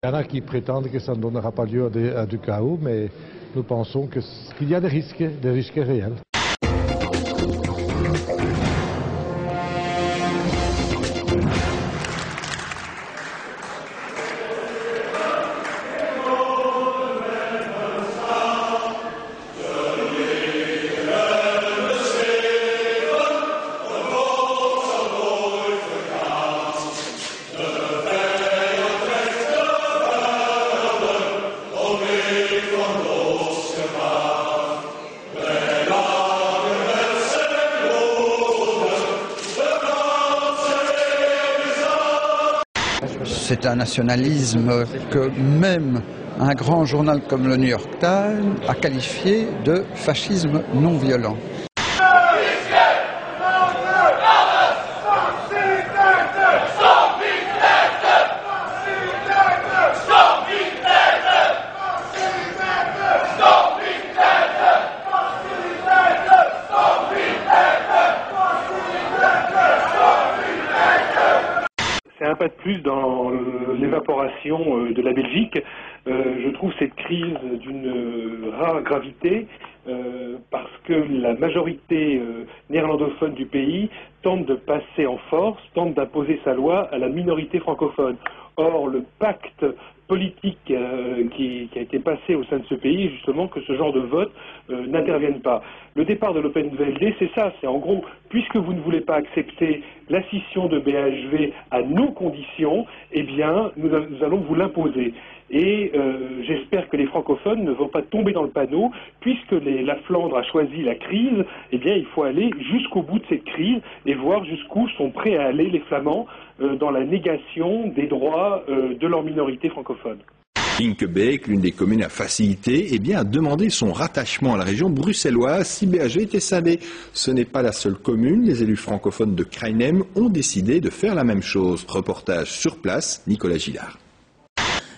Il y en a qui prétendent que ça ne donnera pas lieu à du chaos, mais nous pensons qu'il y a des risques réels. C'est un nationalisme que même un grand journal comme le New York Times a qualifié de fascisme non violent. C'est un pas de plus dans l'évaporation de la Belgique. Je trouve cette crise d'une rare gravité parce que la majorité néerlandophone du pays tente de passer en force, tente d'imposer sa loi à la minorité francophone. Or, le pacte politique qui a été passé au sein de ce pays est justement que ce genre de vote n'intervienne pas. Le départ de l'Open VLD, c'est ça, c'est en gros, puisque vous ne voulez pas accepter la scission de BHV à nos conditions, eh bien, nous allons vous l'imposer. Et j'espère que les francophones ne vont pas tomber dans le panneau, puisque la Flandre a choisi la crise, eh bien, il faut aller jusqu'au bout de cette crise et voir jusqu'où sont prêts à aller les Flamands dans la négation des droits de leur minorité francophone. Hinkebeek, l'une des communes à faciliter, a demandé son rattachement à la région bruxelloise si BHV était scindé. Ce n'est pas la seule commune, les élus francophones de Krainem ont décidé de faire la même chose. Reportage sur place, Nicolas Gillard.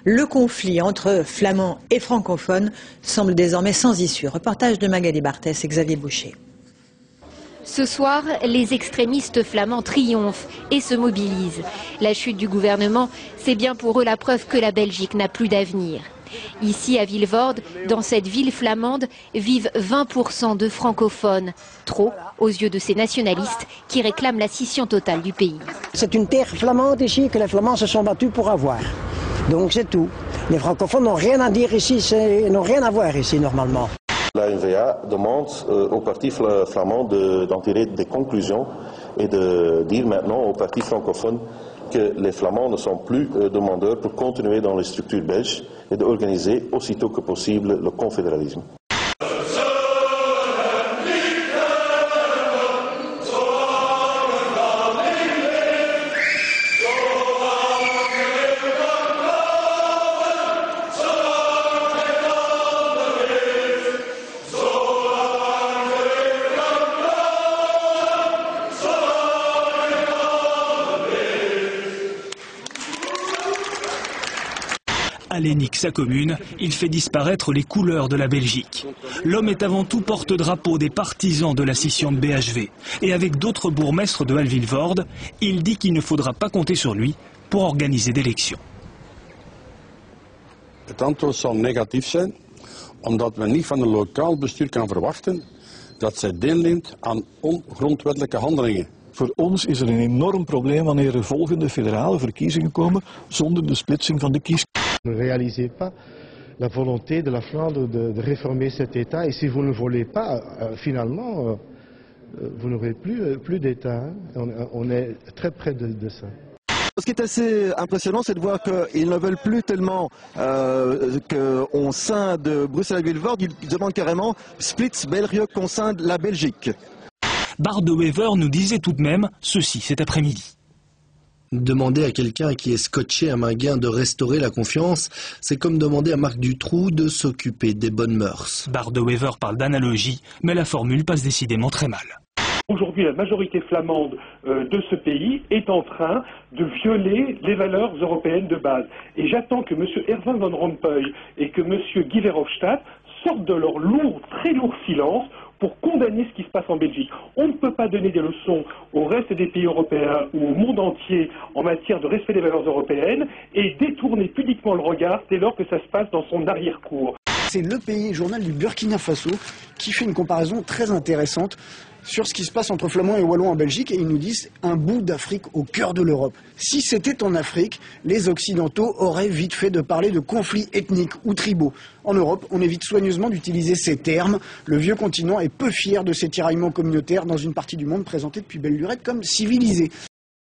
Le conflit entre flamands et francophones semble désormais sans issue. Reportage de Magali Barthès et Xavier Boucher. Ce soir, les extrémistes flamands triomphent et se mobilisent. La chute du gouvernement, c'est bien pour eux la preuve que la Belgique n'a plus d'avenir. Ici, à Vilvoorde, dans cette ville flamande, vivent 20% de francophones. Trop aux yeux de ces nationalistes qui réclament la scission totale du pays. C'est une terre flamande ici que les Flamands se sont battus pour avoir. Donc c'est tout. Les francophones n'ont rien à dire ici, n'ont rien à voir ici normalement. La NVA demande au parti flamand d'en tirer des conclusions et de dire maintenant au parti francophone que les Flamands ne sont plus demandeurs pour continuer dans les structures belges et d'organiser aussitôt que possible le confédéralisme. À Lénique, sa commune, il fait disparaître les couleurs de la Belgique. L'homme est avant tout porte-drapeau des partisans de la scission de BHV. Et avec d'autres bourgmestres de Vilvoorde, il dit qu'il ne faudra pas compter sur lui pour organiser d'élections. Het antwoord zal negatief zijn, omdat men niet van een lokaal bestuur kan verwachten dat zij deelneemt aan ongrondwettelijke handelingen. Voor ons is er een enorm probleem wanneer er volgende federale verkiezingen komen zonder de splitsing van de kieskeuze. Ne réalisez pas la volonté de la Flandre de réformer cet État et si vous ne voulez pas, finalement, vous n'aurez plus d'État. On est très près de ça. Ce qui est assez impressionnant, c'est de voir qu'ils ne veulent plus tellement qu'on scinde Bruxelles-Vilvoorde, ils demandent carrément Splits België qu'on scinde la Belgique. Bart de Wever nous disait tout de même ceci cet après-midi. Demander à quelqu'un qui est scotché à main gain de restaurer la confiance, c'est comme demander à Marc Dutroux de s'occuper des bonnes mœurs. Bart de Wever parle d'analogie, mais la formule passe décidément très mal. Aujourd'hui, la majorité flamande de ce pays est en train de violer les valeurs européennes de base. Et j'attends que M. Herman Van Rompuy et que M. Guy Verhofstadt sortent de leur très lourd silence pour condamner ce qui se passe en Belgique. On ne peut pas donner des leçons au reste des pays européens ou au monde entier en matière de respect des valeurs européennes et détourner pudiquement le regard dès lors que ça se passe dans son arrière-cour. C'est Le Pays, journal du Burkina Faso, qui fait une comparaison très intéressante sur ce qui se passe entre Flamands et Wallons en Belgique, et ils nous disent un bout d'Afrique au cœur de l'Europe. Si c'était en Afrique, les Occidentaux auraient vite fait de parler de conflits ethniques ou tribaux. En Europe, on évite soigneusement d'utiliser ces termes. Le vieux continent est peu fier de ces tiraillements communautaires dans une partie du monde présentée depuis belle lurette comme civilisée.